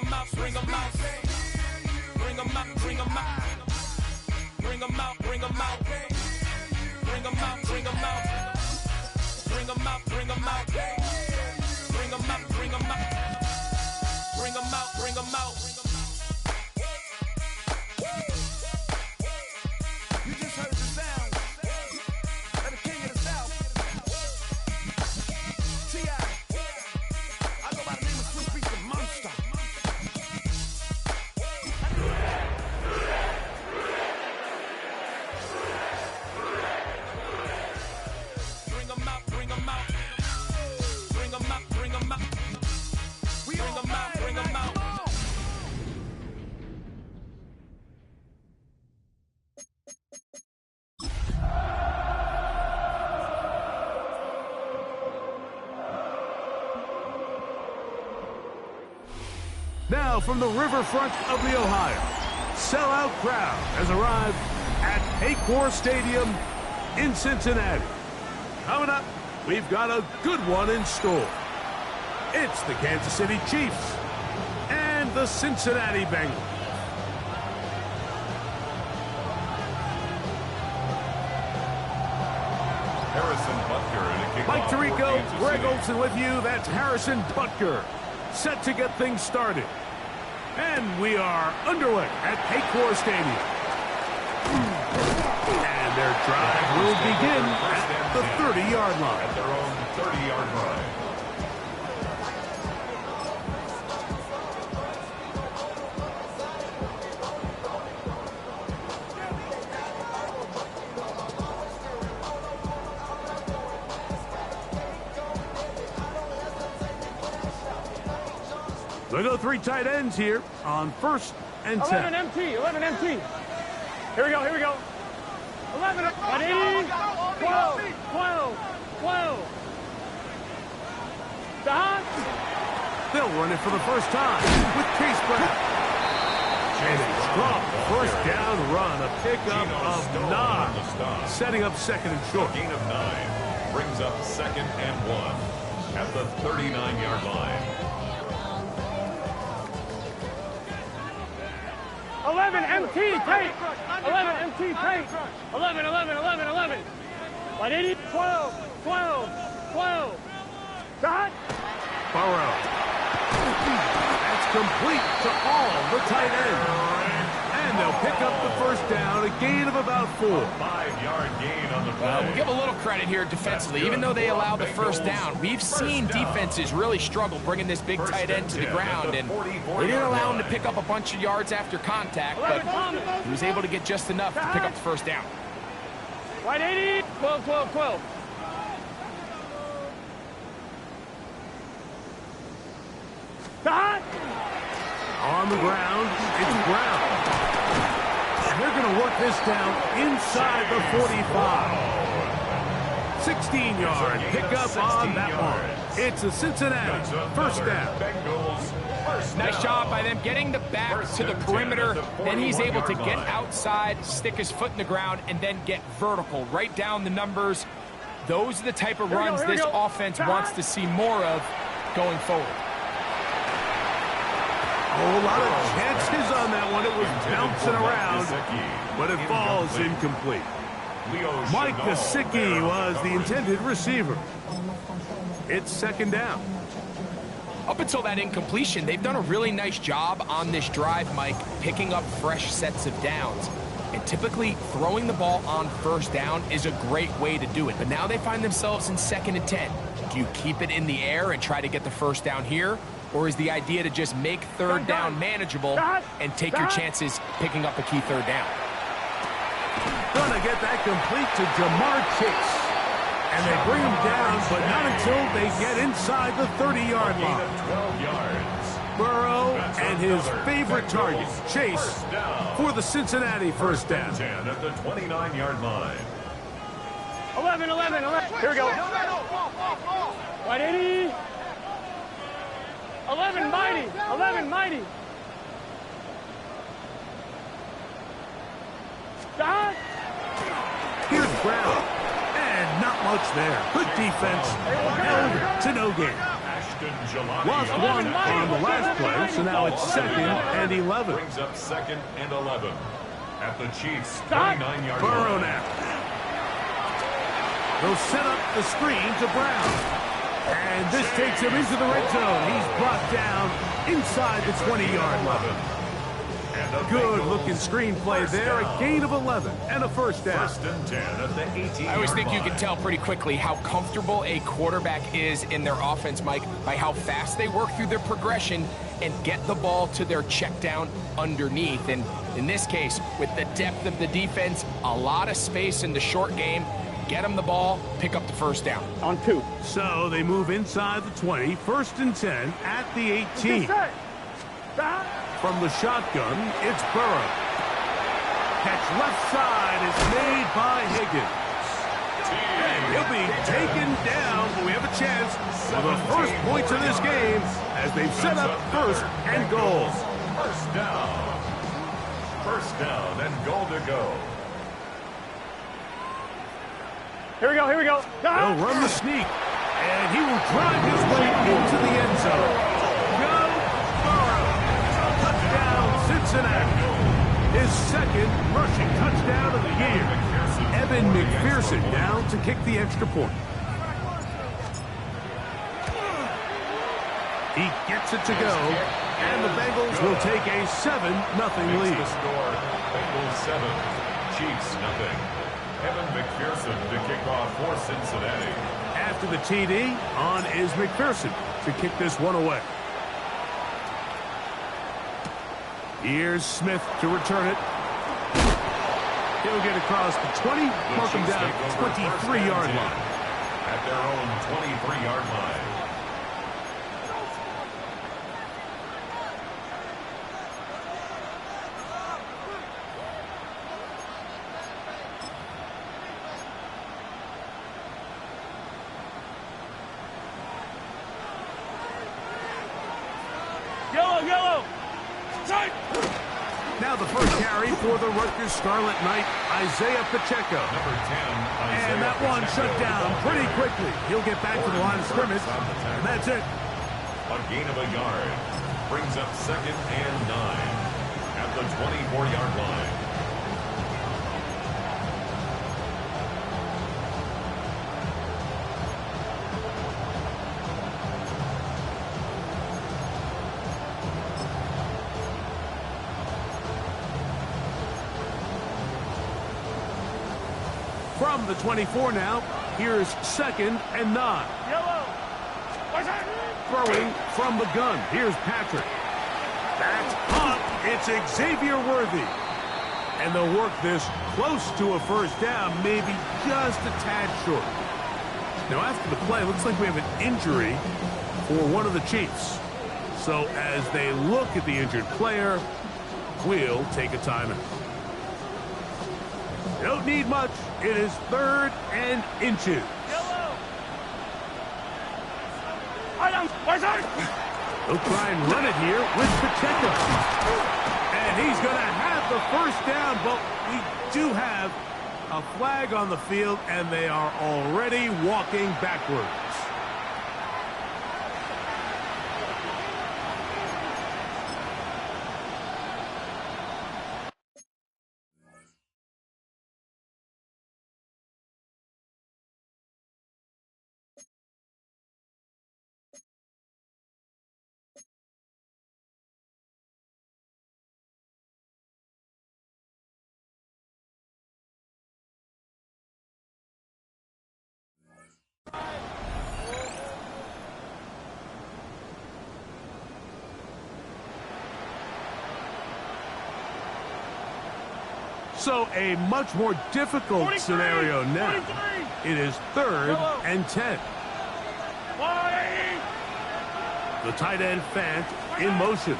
them out, bring them out. Bring them out, bring them out. Bring them out, bring them out. Bring them out, bring them out. Bring them out, bring them out. Bring them out, bring them out. Bring them out, bring them out. You just heard the sound of the king of the south. T.I. I go by the name of Swiss Beast the Monster. Bring them out, bring them out. Bring them out, bring them out. Bring them out, bring them out. Now from the riverfront of the Ohio, sellout crowd has arrived at Paycor Stadium in Cincinnati. Coming up, we've got a good one in store. It's the Kansas City Chiefs and the Cincinnati Bengals. Harrison Butker in a kickoff. Mike Tirico, Greg Olson with you. That's Harrison Butker, set to get things started. And we are underway at Paycor Stadium. And their drive will begin at the 30-yard line. At their own 30-yard line. They go three tight ends here on 1st and 10. 11 MT, 11 MT. Here we go, here we go. 11, 12, 12. Stop. They'll run it for the first time with Chase Brown. And a strong first down run, a pickup of 9, setting up second and short. Gain of 9 brings up 2nd and 1 at the 39-yard line. 11 MT, take. 11 MT, take. 11, 11, 11, 11. 180, 12, 12, 12. Stop. Burrow. That's complete to all the tight ends. And they'll pick up the first down, a gain of about 4. 5-yard gain on the play. We'll give a little credit here defensively. Even though they allowed the first down, we've seen defenses really struggle bringing this big tight end to the ground, and they didn't allow him to pick up a bunch of yards after contact, but he was able to get just enough to pick up the first down. 180, 12, 12, 12. Stop. On the ground, it's Brown. And they're going to work this down inside the 45. 16-yard pickup on that one. It's a Cincinnati first down. Nice job by them getting the back to the perimeter. Then he's able to get outside, stick his foot in the ground, and then get vertical. Right down the numbers. Those are the type of runs this offense wants to see more of going forward. A whole lot of chances on that one. It was bouncing around, but it falls incomplete. Mike Gesicki was the intended receiver. It's second down. Up until that incompletion, they've done a really nice job on this drive, Mike, picking up fresh sets of downs. And typically, throwing the ball on first down is a great way to do it. But now they find themselves in 2nd and 10. Do you keep it in the air and try to get the first down here? Or is the idea to just make third down manageable and take your chances picking up a key third down? Gonna get that complete to Jamar Chase. And they bring him down, but not until they get inside the 30-yard line. 12 yards. Burrow and his favorite target, Chase, for the Cincinnati first down. 10 at the 29-yard line. 11, 11, 11. Here we go. 180. 11 mighty. 11 mighty. Stop. Here's Brown. And not much there. Good defense. Held to no gain. Lost one on the last play, so now it's 2nd and 11. Brings up 2nd and 11 at the Chiefs' 39-yard line. Burrow now. They'll set up the screen to Brown. And this takes him into the red zone. He's brought down inside the 20-yard line. Good-looking screenplay there. A gain of 11 and a first down. 1st and 10 at the 18-yard I always think you line. can tell pretty quickly how comfortable a quarterback is in their offense, Mike, by how fast they work through their progression and get the ball to their check down underneath. And in this case, with the depth of the defense, a lot of space in the short game, get them the ball, pick up the first down. On 2. So they move inside the 20, 1st and 10 at the 18. From the shotgun, it's Burrow. Catch left side is made by Higgins. And he'll be taken down, but we have a chance for the first points of this game as they've set up 1st and goal. First down. 1st down and goal to go. Here we go, here we go. He'll run the sneak, and he will drive his way into the end zone. Go Burrow. Touchdown, Cincinnati. His 2nd rushing touchdown of the year. Evan McPherson down to kick the extra point. He gets it to go, and the Bengals will take a 7-0 lead. The score, Bengals 7, Chiefs 0. Evan McPherson to kick off for Cincinnati. After the TD, on is McPherson to kick this one away. Here's Smith to return it. He'll get across the 20, mark him down 23-yard line. At their own 23-yard line. Yellow. Now the first carry for the Rutgers Scarlet Knight, Isaiah Pacheco. Number 10, Isaiah And that one Pacheco. shut down pretty quickly. He'll get back to the line of scrimmage, and that's it. A gain of a yard. Brings up 2nd and 9 at the 24-yard line. From the 24 now, here's 2nd and 9. Yellow. Throwing from the gun. Here's Patrick. That's up. It's Xavier Worthy. And they'll work this close to a first down, maybe just a tad short. Now after the play, looks like we have an injury for one of the Chiefs. So as they look at the injured player, we'll take a timeout. Don't need much. It is 3rd and inches. He'll try and run it here with Pacheco. And he's going to have the first down, but we do have a flag on the field, and they are already walking backwards. So a much more difficult 43, scenario now. 43. It is 3rd Yellow. and 10. The tight end Fant in motion.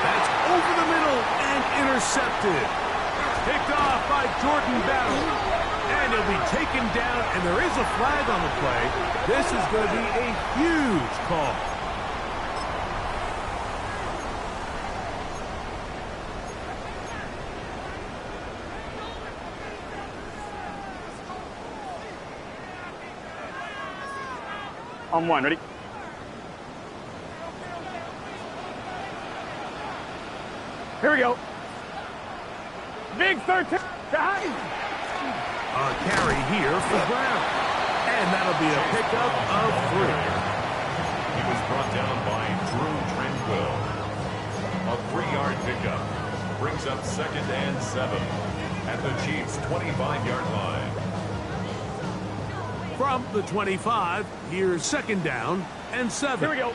That's over the middle and intercepted. Picked off by Jordan Battle. And he'll be taken down, and there is a flag on the play. This is going to be a huge call. On one, ready? Here we go. Big 13. A carry here for Brown. And that'll be a pickup of 3. He was brought down by Drew Tranquil. A 3-yard pickup brings up 2nd and 7 at the Chiefs' 25-yard line. From the 25, here's 2nd down and 7. Here we go.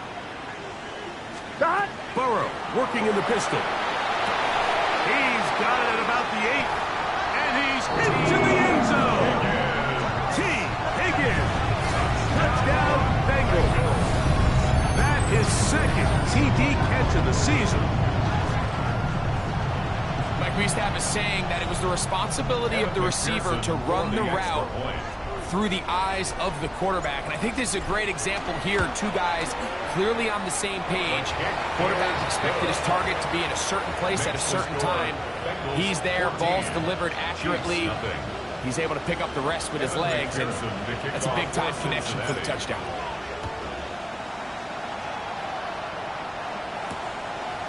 Shot. Burrow working in the pistol. He's got it at about the 8. And he's into the end zone. T. Higgins. Touchdown, Bengals. That is 2nd TD catch of the season. Mike, we used to have a saying that it was the responsibility of the receiver to run the route through the eyes of the quarterback. And I think this is a great example here. 2 guys clearly on the same page. Quarterback expected his target to be in a certain place at a certain time. He's there, ball's delivered accurately. He's able to pick up the rest with his legs, and that's a big-time connection for the touchdown.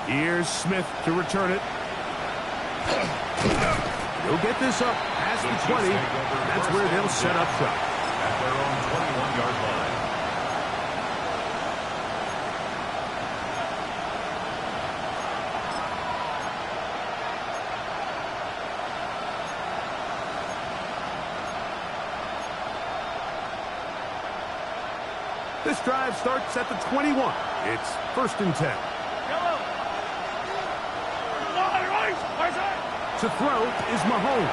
Here's Smith to return it. He'll get this up past the 20. That's where they'll set up shop. At their own 21-yard line. This drive starts at the 21. It's 1st and 10. To throw is Mahomes.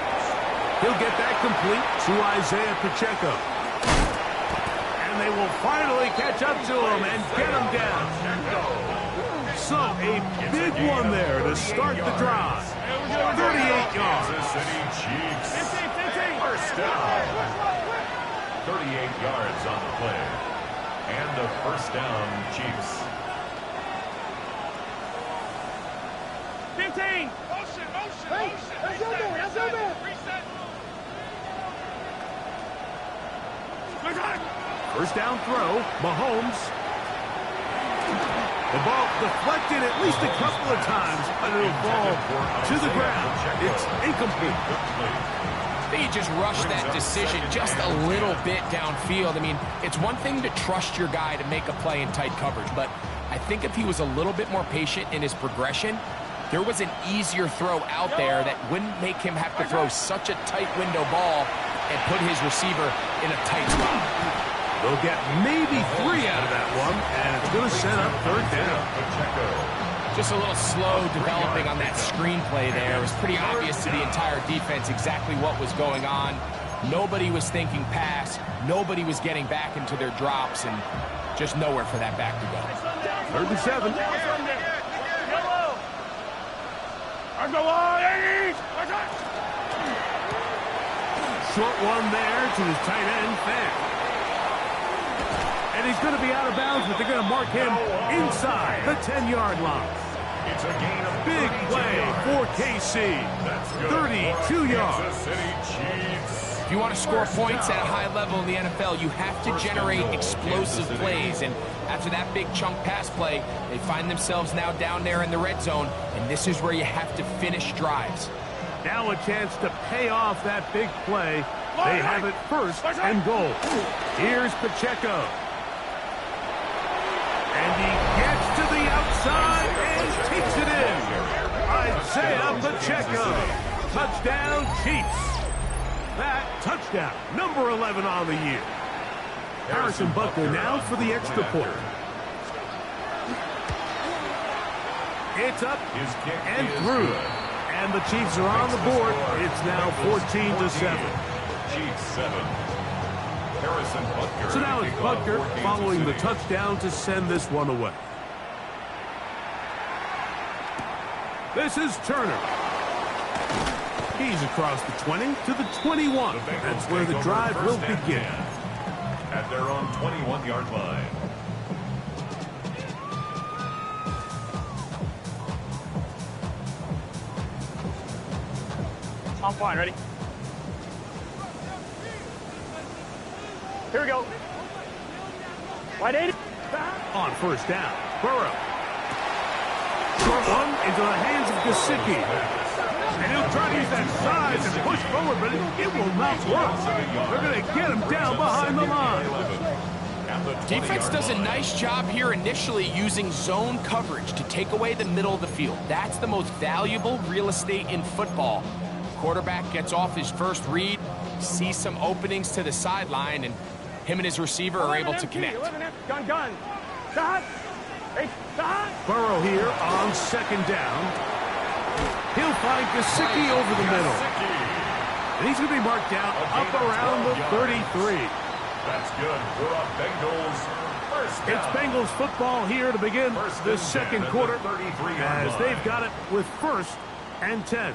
He'll get that complete to Isaiah Pacheco. And they will finally catch up to him and get him down. So a big one there to start the drive. 38 yards. Kansas City Chiefs. First down. 38 yards on the play. And a first down, Chiefs. 15. First down throw, Mahomes. The ball deflected at least a couple of times, but it'll fall to the ground. It's incomplete. I think he just rushed that decision just a little bit downfield. I mean, it's one thing to trust your guy to make a play in tight coverage, but I think if he was a little bit more patient in his progression, there was an easier throw out there that wouldn't make him have to throw such a tight window ball and put his receiver in a tight spot. They'll get maybe 3 out of that one, and it's going to set up 3rd down. Just a little slow developing on that screenplay there. It was pretty obvious to the entire defense exactly what was going on. Nobody was thinking pass. Nobody was getting back into their drops, and just nowhere for that back to go. 3rd and 7. Short one there to his tight end, Fan. And he's going to be out of bounds, but they're going to mark him inside the 10-yard line. It's a gain of Big play for KC. 32 yards. Kansas City Chiefs. If you want to score points at a high level in the NFL, you have to generate explosive plays. And after that big chunk pass play, they find themselves now down there in the red zone, and this is where you have to finish drives. Now a chance to pay off that big play. They have it 1st and goal. Here's Pacheco. And he gets to the outside and takes it in. Isaiah Pacheco. Touchdown, Chiefs. That touchdown, number 11 on the year. Harrison Butker now for the extra point. It's up and through. And the Chiefs are on the board. It's now 14-7. Chiefs 7. Harrison Butker. So now it's Butker following the touchdown to send this one away. This is Turner. He's across the 20 to the 21. That's where the drive will begin. At their own 21-yard line. I'm fine, ready? Here we go. Wide 80. On first down, Burrow. Short one into the hands of Gesicki. And he'll try to use that size and push forward, but it will not work. They're going to get him down behind the line. Defense does a nice job here initially using zone coverage to take away the middle of the field. That's the most valuable real estate in football. Quarterback gets off his first read, sees some openings to the sideline, and him and his receiver are able to connect. Gun. Shot. Hey, shot. Burrow here on second down. He'll find Gesicki over the middle. And he's going to be marked down up around the 33. That's good for a Bengals first down. It's Bengals football here to begin the second quarter as they've got it with 1st and 10.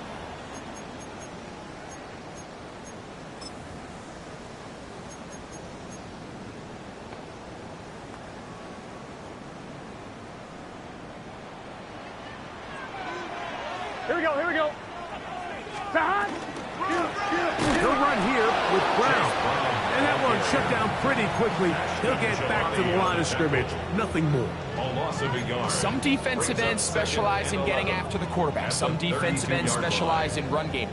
Here we go. Shot. He'll run here with Brown. And that one shut down pretty quickly. He'll get back to the line of scrimmage. Nothing more. Some defensive ends specialize in getting after the quarterback. Some defensive ends specialize in run game.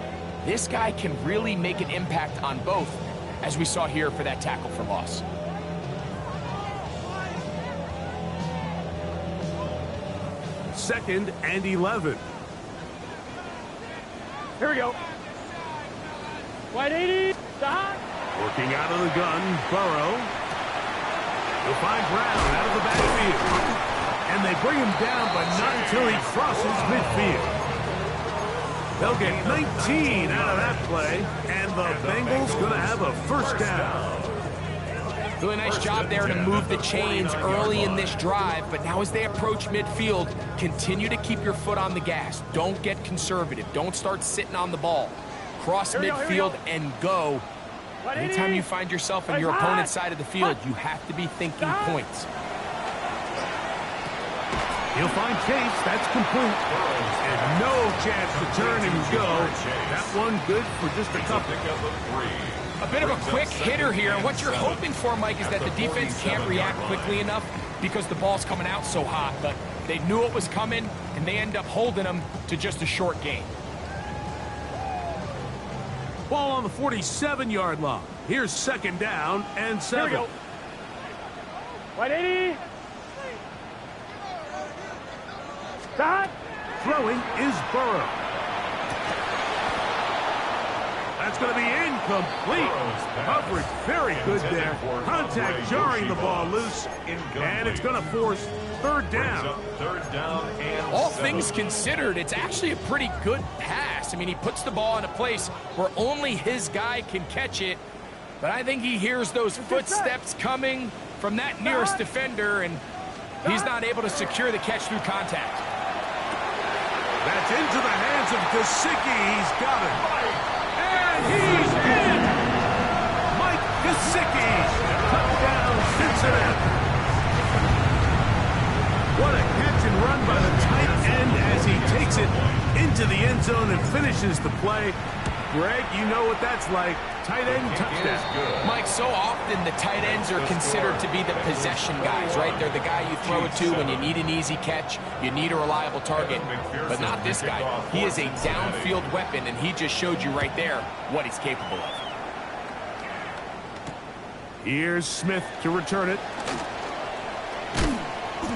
This guy can really make an impact on both, as we saw here for that tackle for loss. Second and 11. Here we go. Wide 80. Shot. Working out of the gun, Burrow. He'll find Brown out of the backfield. And they bring him down, but not until he crosses midfield. They'll get 19 out of that play, and the Bengals going to have a first down. Really nice job there to move the chains early in this drive, but now as they approach midfield, continue to keep your foot on the gas. Don't get conservative. Don't start sitting on the ball. Cross midfield and go. Anytime you find yourself on your opponent's side of the field, you have to be thinking points. He'll find Chase. That's complete. And no chance to turn and go. That one good for just a couple. A bit of a quick hitter here. What you're hoping for, Mike, is that the defense can't react quickly enough because the ball's coming out so hot. But they knew it was coming, and they end up holding them to just a short gain. Ball on the 47-yard line. Here's second down and 7. Here we go. Wide 80. Shot. Throwing is Burrow. That's going to be incomplete. Coverage very good there. Contact jarring the ball loose. And it's going to force third down. All things considered, it's actually a pretty good pass. I mean, he puts the ball in a place where only his guy can catch it. But I think he hears those footsteps coming from that nearest defender, and he's not able to secure the catch through contact. That's into the hands of Gesicki. He's got it. And he's in. Mike Gesicki. Touchdown, Cincinnati. What a catch and run by the tight end as he takes it into the end zone and finishes the play. Greg, you know what that's like. Tight end touchdown. Mike, so often the tight ends are considered to be the possession guys, right? They're the guy you throw it to when you need an easy catch, you need a reliable target. But not this guy. He is a downfield weapon, and he just showed you right there what he's capable of. Here's Smith to return it.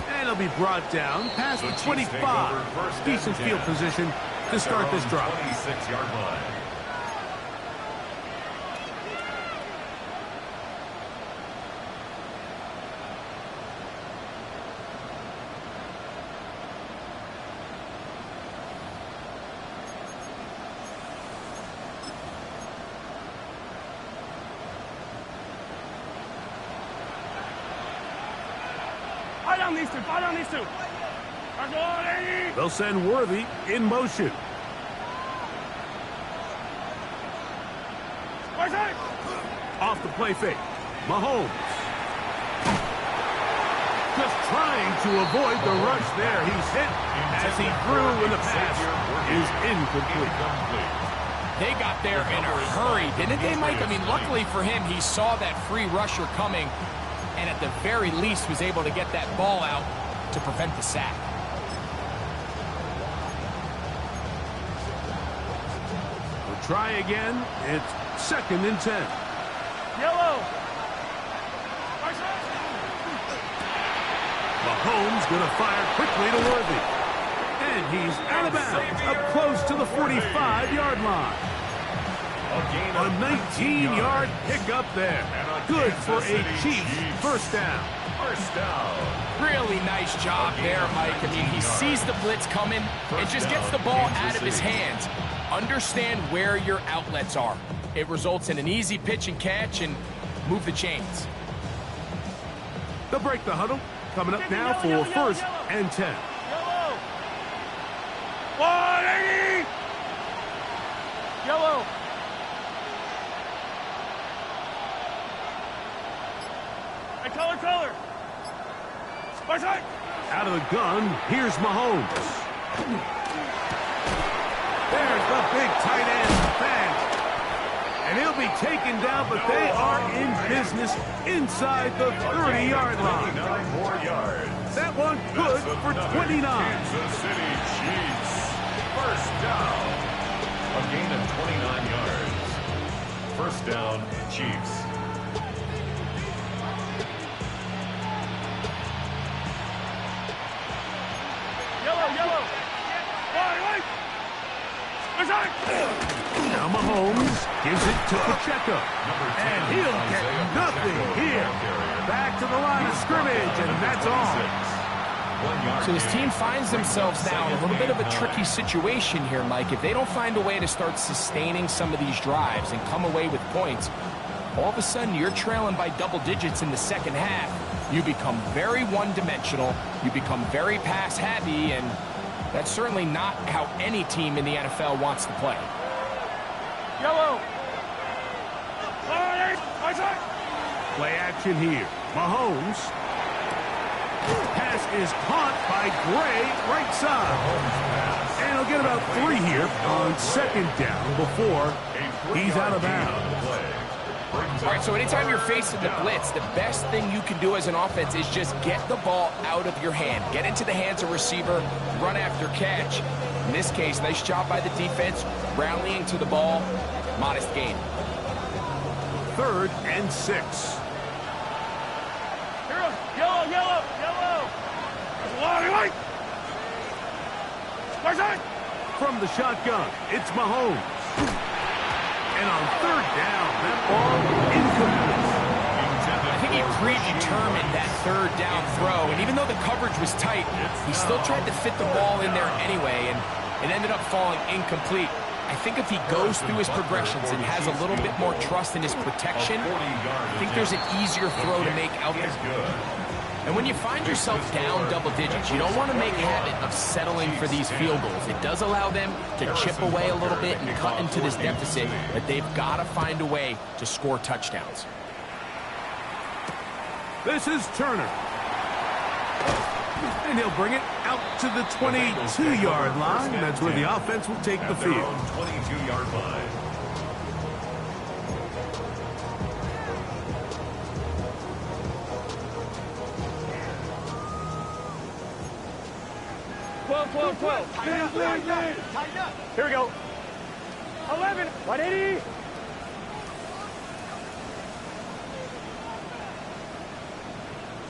And he'll be brought down past the 25. Decent field position to start this drive. 26-yard line. Fight on these two. They'll send Worthy in motion. Off the play fake. Mahomes. Just trying to avoid the rush there. He's hit as he threw when the pass is incomplete. They got there in a hurry, didn't they, Mike? I mean, luckily for him, he saw that free rusher coming. and at the very least was able to get that ball out to prevent the sack. We'll try again. It's 2nd and 10. Yellow. Mahomes going to fire quickly to Worthy. And he's out of bounds, up close to the 45-yard line. A 19-yard pickup there. Good for a Chiefs first down. Really nice job there, Mike. I mean, he sees the blitz coming and just gets the ball out of his hands. Understand where your outlets are. It results in an easy pitch and catch and move the chains. They'll break the huddle. Coming up now for 1st and 10. Yellow. 180. Yellow. Hey, color. My side. Out of the gun, here's Mahomes. There's the big tight end, Fant. And he'll be taken down, but they are in business inside the 30-yard line. That one good for 29. Kansas City Chiefs. First down. A gain of 29 yards. First down, Chiefs. Yellow. Wait. Now Mahomes gives it to Pacheco. And he'll get nothing here. Back to the line of scrimmage, and that's all. So this team finds themselves now in a little bit of a tricky situation here, Mike. If they don't find a way to start sustaining some of these drives and come away with points, all of a sudden you're trailing by double digits in the second half. You become very one-dimensional, you become very pass-heavy, and that's certainly not how any team in the NFL wants to play. Yellow. Play action here. Mahomes. Pass is caught by Gray, right side. And he'll get about 3 here on 2nd down before he's out of bounds. All right, so anytime you're facing the blitz, the best thing you can do as an offense is just get the ball out of your hand. Get into the hands of receiver, run after catch. In this case, nice job by the defense, rallying to the ball, modest gain. 3rd and 6. Yellow. From the shotgun, it's Mahomes. And on 3rd down, that ball incomplete. I think he predetermined that 3rd down throw, and even though the coverage was tight, he still tried to fit the ball in there anyway, and it ended up falling incomplete. I think if he goes through his progressions and has a little bit more trust in his protection, I think there's an easier throw to make out there. And when you find yourself down double digits, you don't want to make habit of settling for these field goals. It does allow them to chip away a little bit and cut into this deficit, but they've got to find a way to score touchdowns. This is Turner. And he'll bring it out to the 22-yard line. That's where the offense will take the field. 22-yard line. Twelve. Here we go. 11. 180.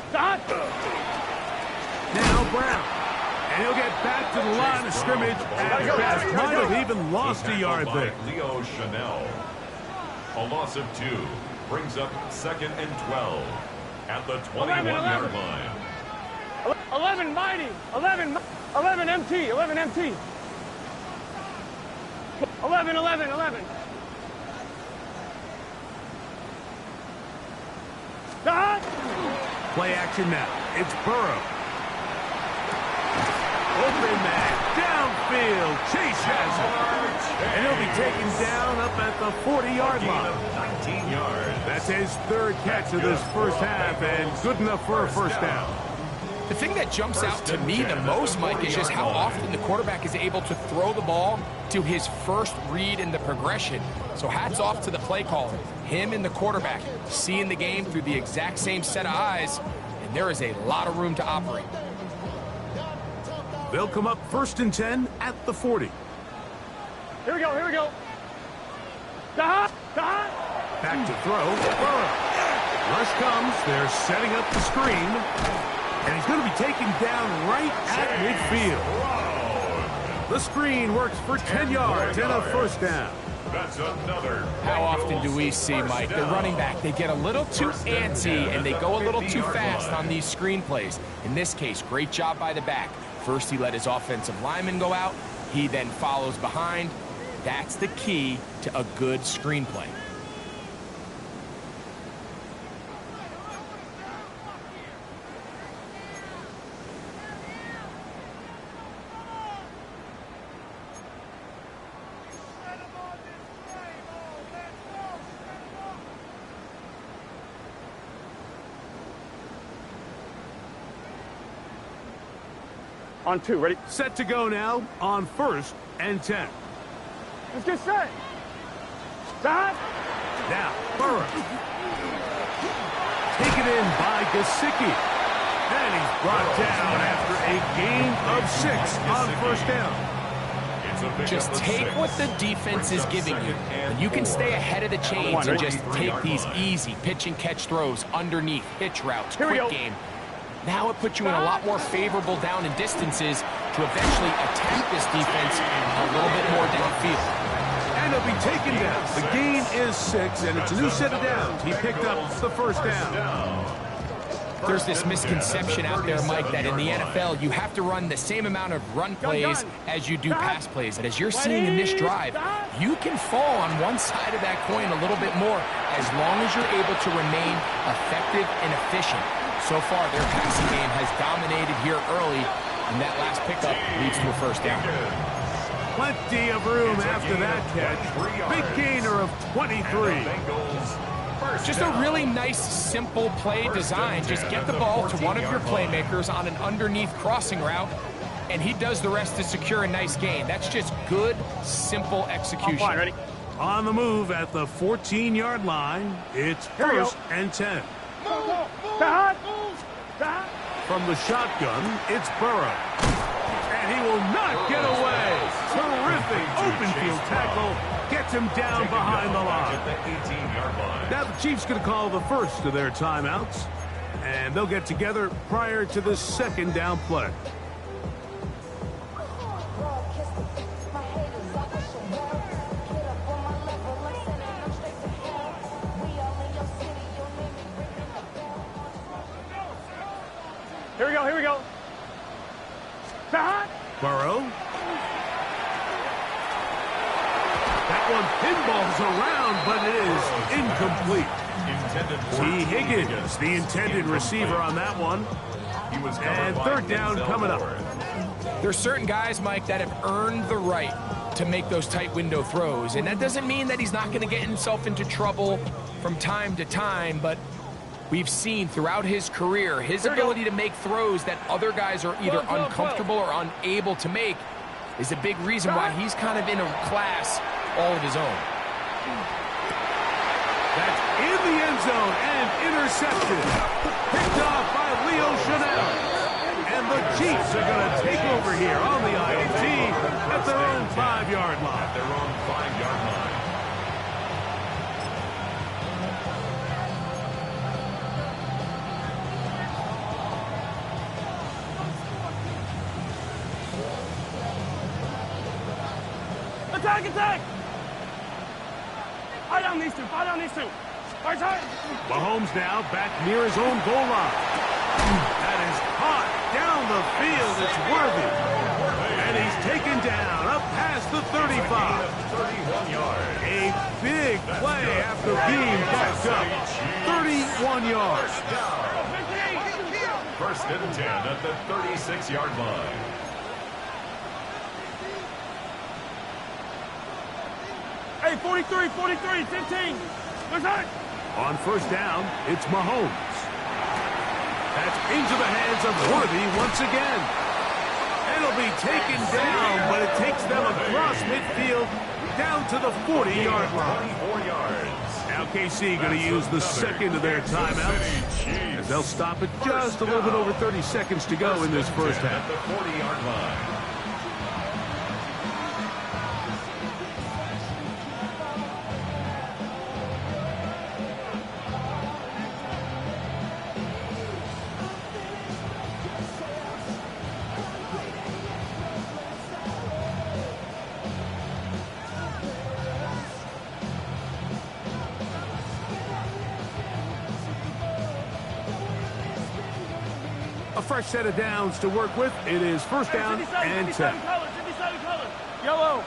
Stop. Now Brown. And he'll get back to the line of scrimmage and best might have even lost a yard there. Leo Chanel. A loss of 2 brings up 2nd and 12 at the 21-yard line. 11 mighty. 11 MT. 11 MT. 11. Stop. Play action now. It's Burrow. Open man. Downfield. Chase has it. And he'll be taken down up at the 40-yard line. 19 yards. That's his 3rd catch of this first half and good enough for a first down. The thing that jumps out to me the most, Mike, is just how often the quarterback is able to throw the ball to his first read in the progression. So hats off to the play caller, him and the quarterback, seeing the game through the exact same set of eyes, and there is a lot of room to operate. They'll come up 1st and 10 at the 40. Here we go, here we go. Back to throw. Burrow. Rush comes. They're setting up the screen. And he's going to be taken down right at midfield. The screen works for 10 yards and a first down. That's another. How often do we see, Mike, the running back, they get a little too antsy and they go a little too fast on these screen plays. In this case, great job by the back. First, he let his offensive lineman go out. He then follows behind. That's the key to a good screenplay. On 2, ready? Set to go now on 1st and 10. Let's get set. Stop. Now, Burrow. Taken in by Gesicki. And he's brought down after a gain of 6 on 1st down. Just take what the defense is giving you. And you can stay ahead of the chains and just take these easy pitch and catch throws underneath, hitch routes, quick game. Now it puts you in a lot more favorable down and distances to eventually attack this defense a little bit more downfield. And he'll be taken down. The gain is 6, and it's a new set of downs. He picked up the first down. There's this misconception out there, Mike, that in the NFL, you have to run the same amount of run plays as you do pass plays. And as you're seeing in this drive, you can fall on one side of that coin a little bit more as long as you're able to remain effective and efficient. So far, their passing game has dominated here early, and that last pickup leads to a first down. Plenty of room after that catch. Big gainer of 23. Just a really nice, simple play design. Just get the ball to one of your playmakers on an underneath crossing route, and he does the rest to secure a nice gain. That's just good, simple execution. Fine, ready? On the move at the 14-yard line, it's 1st and 10. From the shotgun, it's Burrow. And he will not get away. Terrific open field tackle. Gets him down behind the line. Now the Chiefs going to call the first of their timeouts. And they'll get together prior to the second down play. Here we go, here we go. Burrow. That one pinballs around, but it is incomplete. T. Higgins, the intended receiver on that one. And 3rd down coming up. There's certain guys, Mike, that have earned the right to make those tight window throws. And that doesn't mean that he's not going to get himself into trouble from time to time, but we've seen throughout his career his ability to make throws that other guys are either uncomfortable or unable to make is a big reason why he's kind of in a class all of his own. That's in the end zone and intercepted. Picked off by Leo Chanel. And the Chiefs are going to take over here on the INT at their own 5-yard line. Attack! Fire down these two, Fire tight! Mahomes now back near his own goal line. That is hot down the field. It's Worthy. And he's taken down up past the 35. A big play after being backed up. 31 yards. 1st and 10 at the 36-yard line. Hey, 43, 15. On 1st down, it's Mahomes. That's into the hands of Worthy once again. It'll be taken down, but it takes them across midfield down to the 40-yard line. 24 yards. Now KC going to use the second of their timeouts, as they'll stop it just a little bit over 30 seconds to go in this first half. At the 40-yard line. A fresh set of downs to work with. It is first down and 10. Yellow.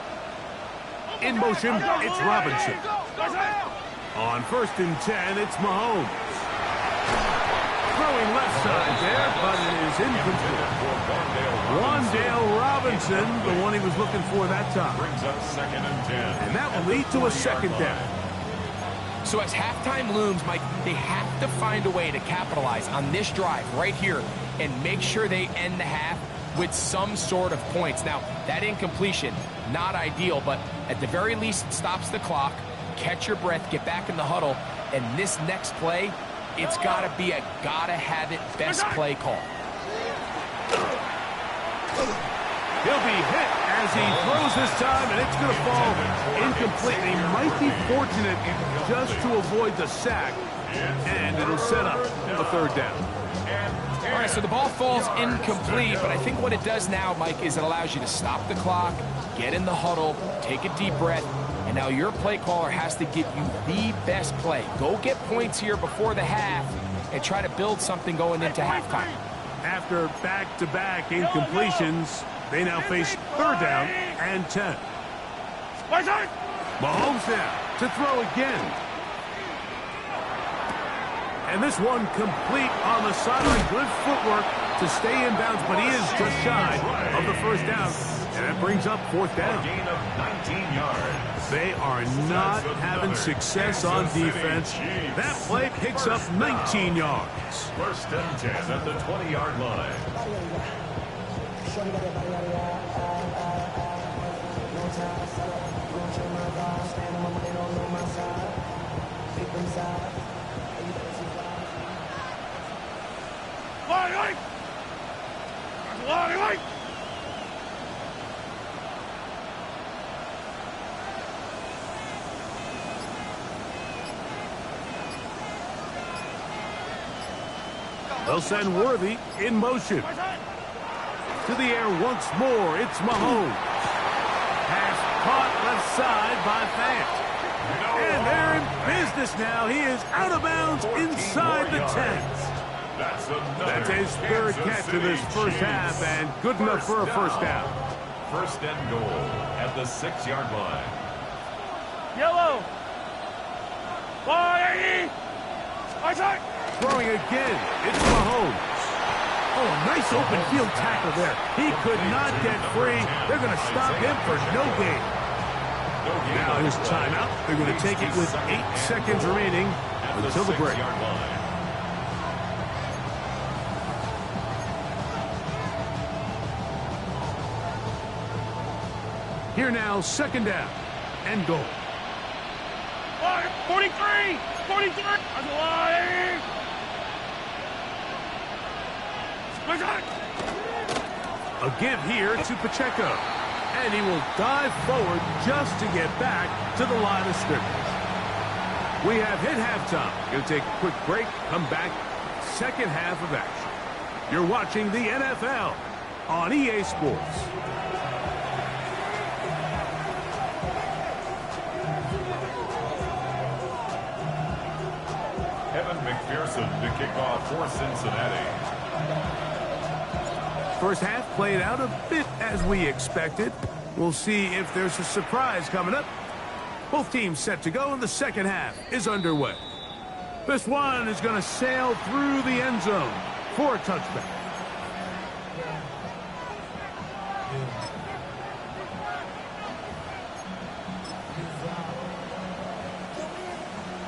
In motion, it's Robinson. On first and 10, it's Mahomes. Throwing left side there, but it is incomplete. Wandale Robinson, the one he was looking for that time. Brings up second and 10. And that will lead to a second down. So as halftime looms, Mike, they have to find a way to capitalize on this drive right here and make sure they end the half with some sort of points. Now, that incompletion, not ideal, but at the very least, it stops the clock. Catch your breath, get back in the huddle, and this next play, it's got to be a gotta-have-it best play call. He'll be hit as he throws this time, and it's going to fall incomplete. He might be fortunate just to avoid the sack, and it'll set up a third down. All right, so the ball falls incomplete, but I think what it does now, Mike, is it allows you to stop the clock, get in the huddle, take a deep breath, and now your play caller has to give you the best play. Go get points here before the half and try to build something going into halftime. After back-to-back incompletions, they now face third down and 10. Mahomes now to throw again. And this one complete on the sideline. Good footwork to stay in bounds, but he is just shy of the first down. And that brings up fourth down. A gain of 19 yards. They are not having success on defense. That play picks up 19 yards. First and 10 at the 20-yard line. They'll send Worthy in motion. To the air once more, it's Mahomes. Pass caught left side by Fant. And they're in business now. He is out of bounds inside the 10. That's his third catch of this first half, and good enough for a first down. First and goal at the 6-yard line. Yellow. Throwing again, it's Mahomes. Oh, a nice open field tackle there. He could not get free. They're going to stop him for no gain. Now his timeout. They're going to take it with 8 seconds remaining until the break. Here now, second down and goal. 43! 43! A give here to Pacheco. And he will dive forward just to get back to the line of scrimmage. We have hit halftime. Going to take a quick break, come back, second half of action. You're watching the NFL on EA Sports. McPherson to kick off for Cincinnati. First half played out a bit as we expected. We'll see if there's a surprise coming up. Both teams set to go, and the second half is underway. This one is going to sail through the end zone for a touchback.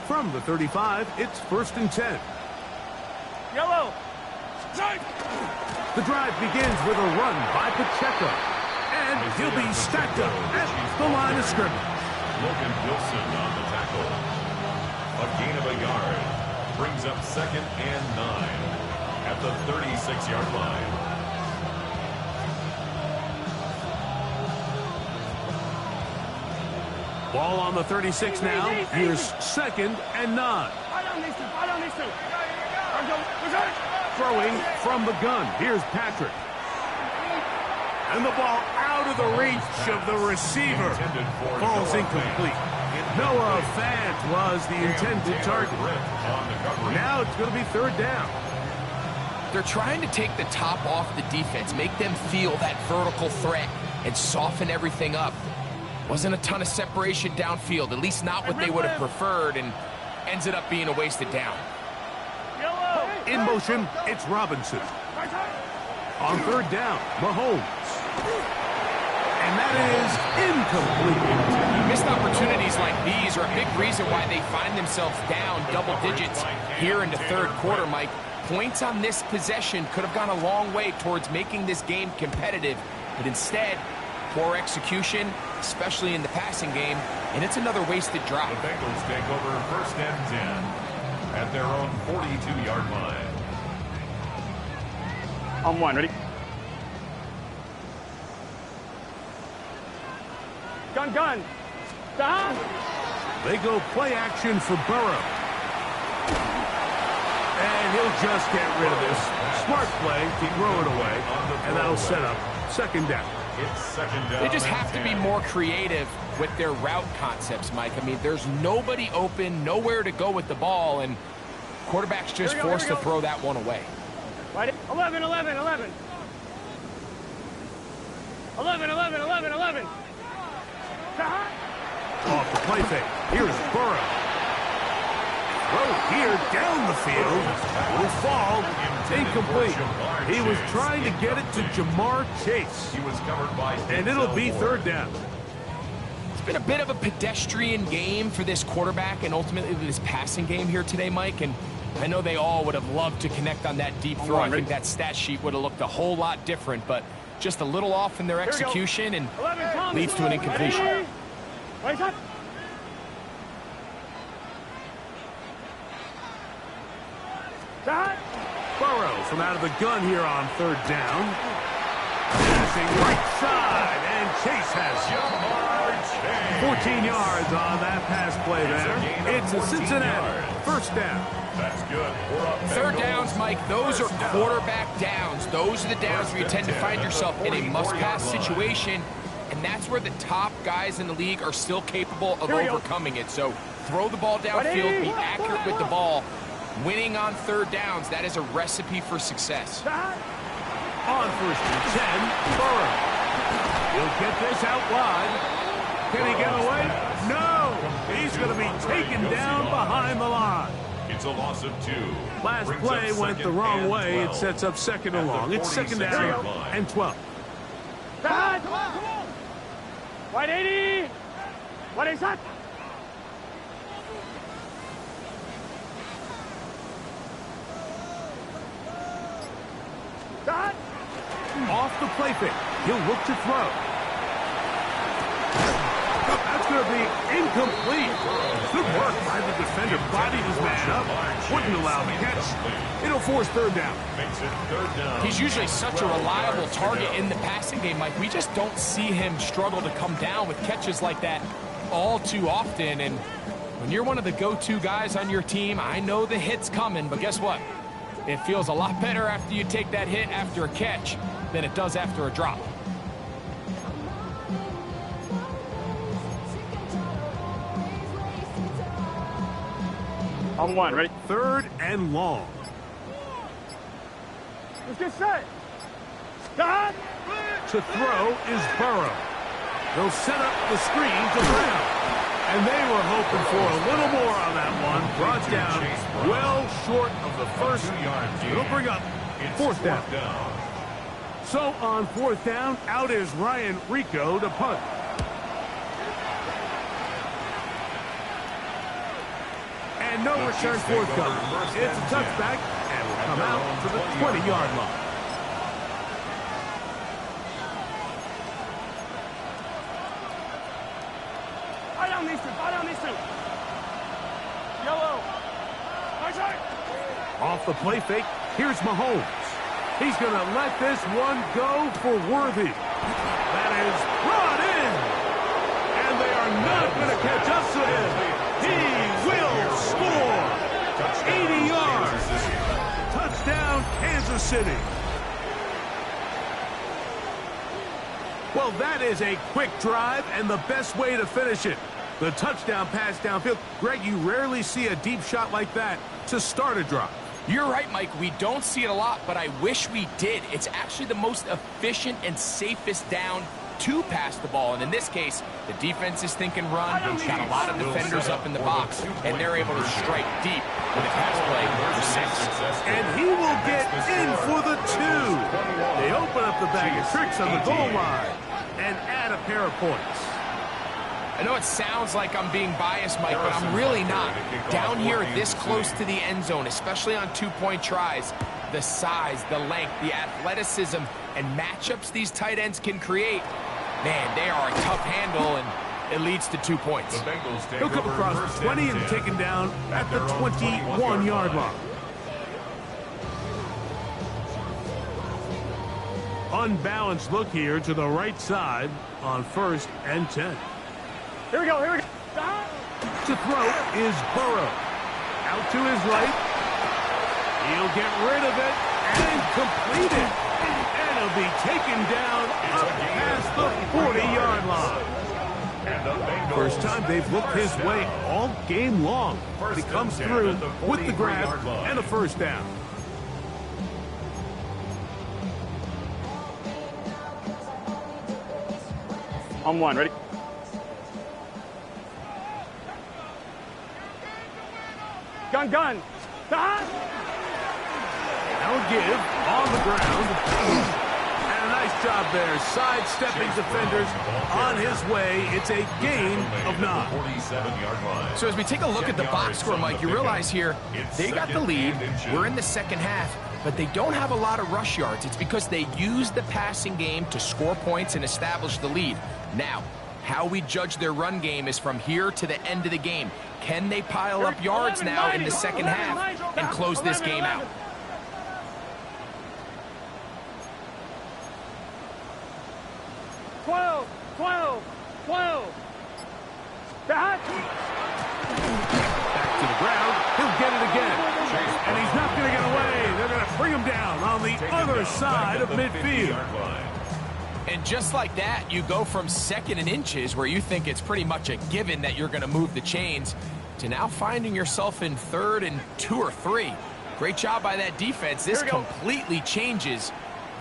From the 35, it's first and 10. Yellow. The drive begins with a run by Pacheco. And he'll be stacked up at the line of scrimmage. Logan Wilson on the tackle. A gain of a yard. Brings up 2nd and 9 at the 36-yard line. Ball on the 36 now. Here's 2nd and 9. Throwing from the gun. Here's Patrick. And the ball out of the reach of the receiver. Ball's incomplete. Noah Fant was the intended target. Now it's going to be 3rd down. They're trying to take the top off the defense, make them feel that vertical threat, and soften everything up. Wasn't a ton of separation downfield, at least not what they would have preferred, and ends up being a wasted down. In motion, it's Robinson. On 3rd down, Mahomes. And that is incomplete. Missed opportunities like these are a big reason why they find themselves down double digits here in the 3rd quarter, Mike. Points on this possession could have gone a long way towards making this game competitive, but instead, poor execution, especially in the passing game, and it's another wasted drive. The Bengals take over 1st and 10 at their own 42-yard line. On 1, ready? Gun. Down. They go play action for Burrow. And he'll just get rid of this. Smart play, throw it away, and that'll set up 2nd down. It's 2nd down. They just have to be more creative with their route concepts, Mike. I mean, there's nobody open, nowhere to go with the ball, and quarterback's just forced to throw that one away. Right. 11. 11. Off the play fake. Here's Burrow. Throw here down the field. Will fall. Incomplete. He was trying to get it to Jamar Chase. He was covered by And it'll be 3rd down. It's been a bit of a pedestrian game for this quarterback and ultimately this passing game here today, Mike. And I know they all would have loved to connect on that deep throw. I think that stat sheet would have looked a whole lot different, but just a little off in their execution and leads to an incompletion. Burrow from out of the gun here on 3rd down. Passing right side, and Chase has it. 14 yards on that pass play there. It's a Cincinnati 1st down. That's good. 3rd downs, Mike, those are quarterback downs. Those are the downs where you tend to find yourself in a must-pass situation, and that's where the top guys in the league are still capable of overcoming it. So throw the ball downfield, be accurate with the ball. Winning on 3rd downs, that is a recipe for success. On 1st and 10, Burrow. He'll get this out wide. Can he get away? No! He's going to be taken down behind the line. It's a loss of 2. Last play went the wrong way. It sets up 2nd and long. It's 2nd down and 12. Come on. White 80. What is that? Off the play fake. He'll look to throw. That's going to be incomplete. Good work by the defender. Bodied his man up. Wouldn't allow the catch. It'll force 3rd down. Makes it 3rd down. He's usually such a reliable target in the passing game, Mike. We just don't see him struggle to come down with catches like that all too often. And when you're one of the go-to guys on your team, I know the hit's coming, but guess what? It feels a lot better after you take that hit after a catch than it does after a drop. On 1, ready? 3rd and long. Let's get set. Stop. To throw is Burrow. They'll set up the screen to Brown. And they were hoping for a little more on that one. Brought down well short of the 1st. It'll bring up 4th down. So on 4th down, out is Ryan Rico to punt. And no return forthcoming. It's a touchback, and we'll come out to the 20-yard line. Fire down these two. Yellow. Right side. Off the play fake, here's Mahomes. He's going to let this one go for Worthy. That is brought in. And they are not going to catch up to him. He will score. 80 yards. Touchdown, Kansas City. Well, that is a quick drive and the best way to finish it. The touchdown pass downfield. Greg, you rarely see a deep shot like that to start a drive. You're right, Mike. We don't see it a lot, but I wish we did. It's actually the most efficient and safest down to pass the ball. And in this case, the defense is thinking run. They've got a lot of defenders up in the box, and they're able to strike deep with a pass play for 6. And he will get in for the 2. They open up the bag of tricks on the goal line and add a pair of points. I know it sounds like I'm being biased, Mike, but I'm really not. Down here this close to the end zone, especially on 2-point tries, the size, the length, the athleticism, and matchups these tight ends can create, man, they are a tough handle, and it leads to 2 points. He'll come across 20 and taken down at the 21-yard line. Unbalanced look here to the right side on 1st and 10. Here we go. To throw is Burrow. Out to his right. He'll get rid of it and complete it. And he'll be taken down up past the 40-yard line. First time they've looked his way all game long. He comes through with the grab and a first down. On 1, ready? Gun. Now give on the ground. And a nice job there, sidestepping defenders on his way. It's a gain of 9. So as we take a look at the box score, Mike, you realize here they got the lead. We're in the second half, but they don't have a lot of rush yards. It's because they use the passing game to score points and establish the lead. Now, how we judge their run game is from here to the end of the game. Can they pile up yards now in the second half and close this game out? Back to the ground. He'll get it again. And he's not going to get away. They're going to bring him down on the other side of midfield. And just like that, you go from 2nd and inches, where you think it's pretty much a given that you're going to move the chains, to now finding yourself in 3rd and 2 or 3. Great job by that defense. This completely changes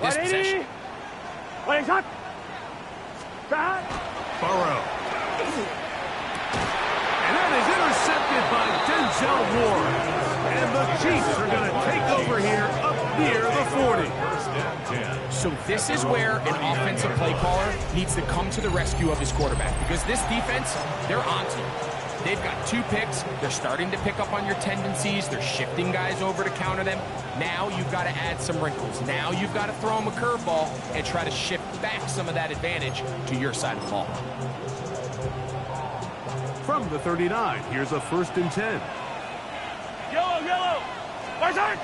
this possession. Burrow. And that is intercepted by Denzel Ward. And the Chiefs are going to take over here up near the 40. So this is where an offensive play caller needs to come to the rescue of his quarterback, because this defense, they're onto you. They've got 2 picks. They're starting to pick up on your tendencies. They're shifting guys over to counter them. Now you've got to add some wrinkles. Now you've got to throw them a curveball and try to shift back some of that advantage to your side of the ball. From the 39, here's a 1st and 10. Yellow. Right side.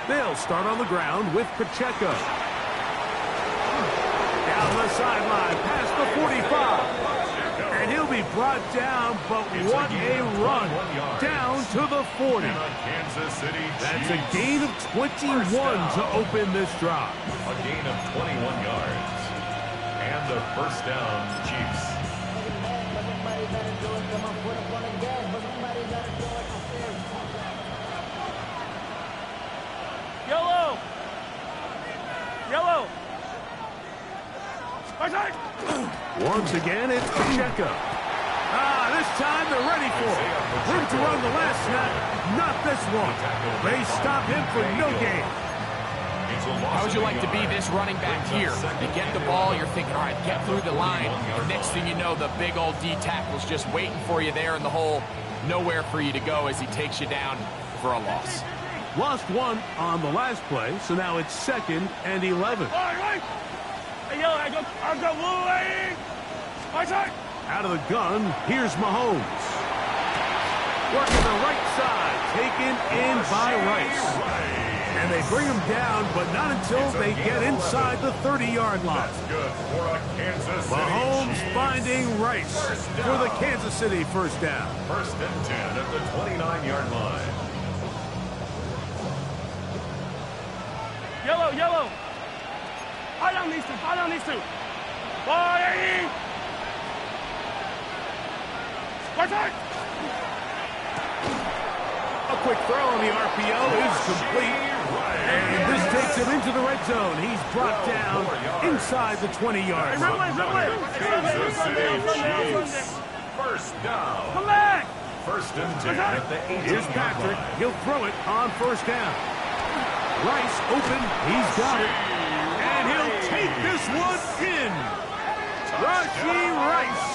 They'll start on the ground with Pacheco. Down the sideline, past the 45. And he'll be brought down, but what a run. Down to the 40. That's a gain of 21 to open this drive. A gain of 21 yards. And the first down, Chiefs. Yellow. Once again, it's Pacheco. This time they're ready for it. Room to run the last snap, not this one. They stop him for no gain. How would you like to be this running back here? You get the ball, you're thinking, all right, get through the line. And next thing you know, the big old D tackle's just waiting for you there in the hole. Nowhere for you to go as he takes you down for a loss. Lost one on the last play, so now it's 2nd and 11. All right. Hey, yo, I go blue, lady. My side. Out of the gun, here's Mahomes. Working the right side, taken in by Rice. And they bring him down, but not until they get inside the 30-yard line. That's good for a Kansas City Mahomes Chiefs. finding Rice for the Kansas City first down. 1st and 10 at the 29-yard line. Yellow, yellow. I don't need to. Body. My side. A quick throw on the RPO is complete. And this takes him into the red zone. He's brought down inside the 20-yard line. Kansas City Chiefs. First down. Come back. 1st and 10 at the 18-yard Here's Patrick. line. He'll throw it on first down. Rice open. He's got it. And he'll take this one in. Rashee Rice.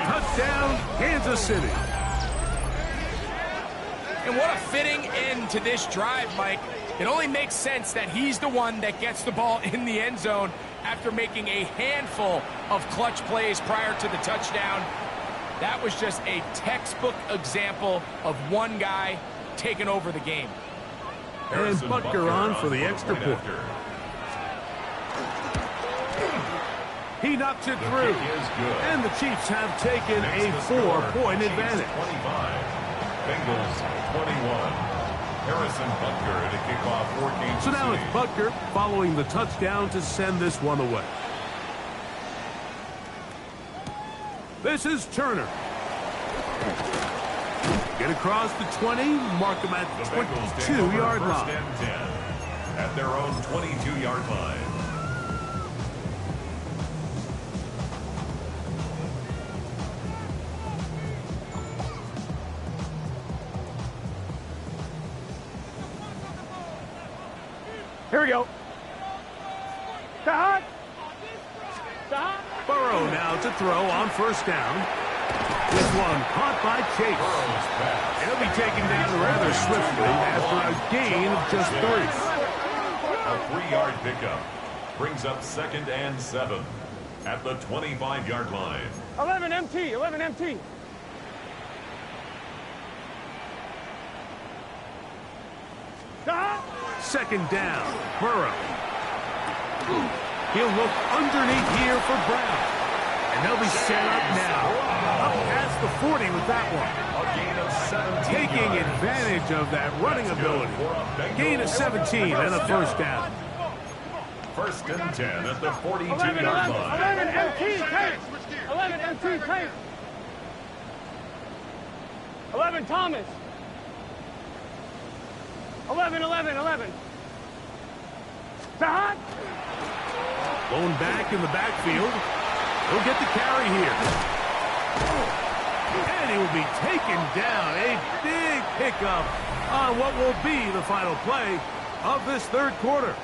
Touchdown, Kansas City. And what a fitting end to this drive, Mike. It only makes sense that he's the one that gets the ball in the end zone after making a handful of clutch plays prior to the touchdown. That was just a textbook example of one guy taking over the game. And Butker on for the extra point. He knocks it through. And the Chiefs have taken a 4-point advantage. 25. Bengals 21. Harrison Butker to kick off for Kansas So now City. it's Butker following the touchdown to send this one away. This is Turner. Get across the 20, mark him at The Bengals take over 22-yard 1st line. and 10 at their own 22-yard line. Here we go. Stop. Burrow now to throw on first down. This one caught by Chase. Burrow's pass. He'll be taken down rather swiftly after a gain of just 3. A 3-yard pickup brings up 2nd and 7 at the 25-yard line. 11 MT. 11 MT. Stop. 2nd down, Burrow. He'll look underneath here for Brown. And they'll be set up now. Up past the 40 with that one. A gain of 17 Taking yards. advantage of that running ability. Gain of 17 and a first down. 1st and 10 at the 42-yard 11 line. 11 MT. Tank. 11 MT. Tank. 11 Thomas. 11. Stop. Blown back in the backfield. He'll get the carry here. And he will be taken down. A big pickup on what will be the final play of this 3rd quarter.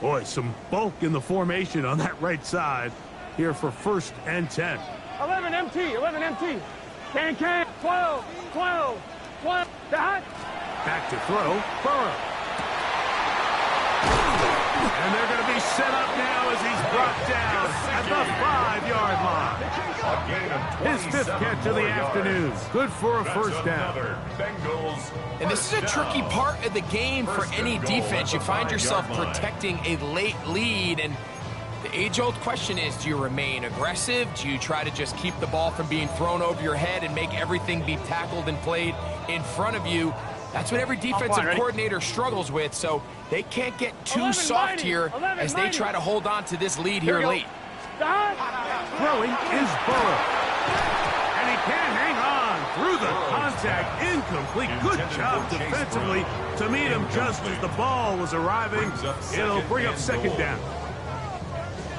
Boy, some bulk in the formation on that right side here for 1st and 10. 11 MT. 11 MT. Can. 12. Stop. Back to throw, Burrow. And they're going to be set up now as he's brought down at the 5-yard line. A gain of His 5th catch of the afternoon. Good for a first down. Bengals. And this is a tricky part of the game for any defense. You find yourself protecting a late lead, and the age-old question is, do you remain aggressive? Do you try to just keep the ball from being thrown over your head and make everything be tackled and played in front of you? That's what every defensive coordinator struggles with, so they can't get too soft here as they try to hold on to this lead here late. Throwing is Burrow. And he can't hang on through the contact. Incomplete. Good job defensively to meet him just as the ball was arriving. It'll bring up 2nd down.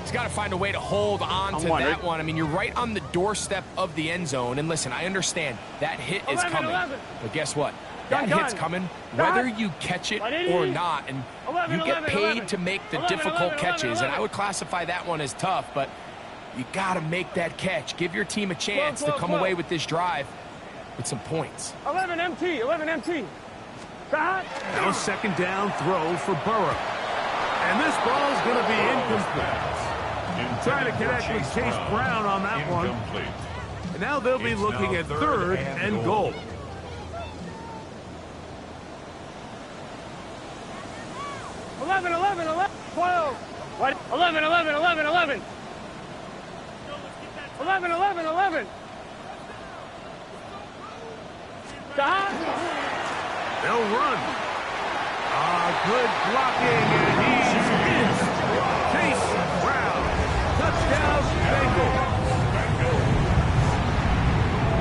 He's got to find a way to hold on to that one. I mean, you're right on the doorstep of the end zone. And listen, I understand that hit is coming. But guess what? That hit's coming, whether you catch it or not, and you get paid to make the difficult catches, and I would classify that one as tough, but you got to make that catch. Give your team a chance to come away with this drive with some points. 11 MT, 11 MT. Now second down throw for Burrow. And this ball's going to be incomplete. Trying to connect with Chase Brown on that one. And now they'll be looking at third and goal. Eleven, 12. What? 11. 11. They'll run. Good blocking, and he's in. Chase Brown. Touchdown, Bengals.